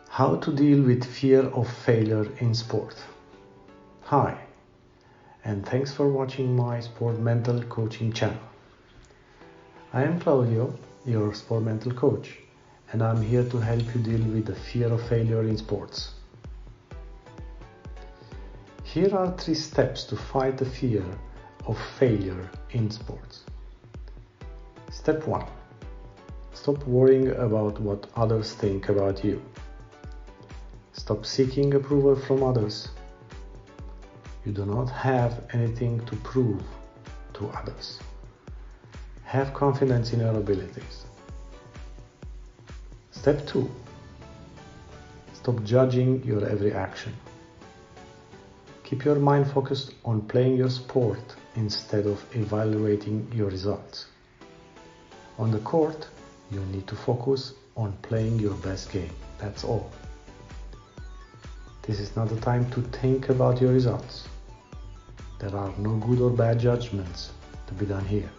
How to deal with fear of failure in sport. Hi, and thanks for watching my sport mental coaching channel. I am Claudio, your sport mental coach, and I'm here to help you deal with the fear of failure in sports. Here are 3 steps to fight the fear of failure in sports. Step 1. Stop worrying about what others think about you. Stop seeking approval from others. You do not have anything to prove to others. Have confidence in your abilities. Step 2. Stop judging your every action. Keep your mind focused on playing your sport instead of evaluating your results. On the court, you need to focus on playing your best game. That's all. This is not the time to think about your results. There are no good or bad judgments to be done here.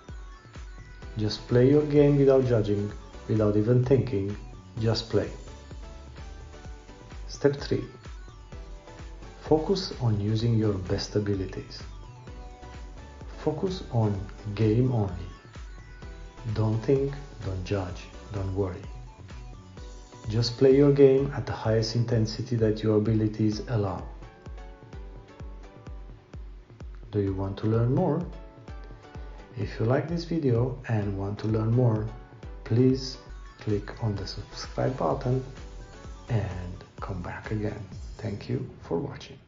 Just play your game without judging, without even thinking, just play. Step 3. Focus on using your best abilities. Focus on game only. Don't think, don't judge, don't worry. Just play your game at the highest intensity that your abilities allow. Do you want to learn more? If you like this video and want to learn more, please click on the subscribe button and come back again. Thank you for watching.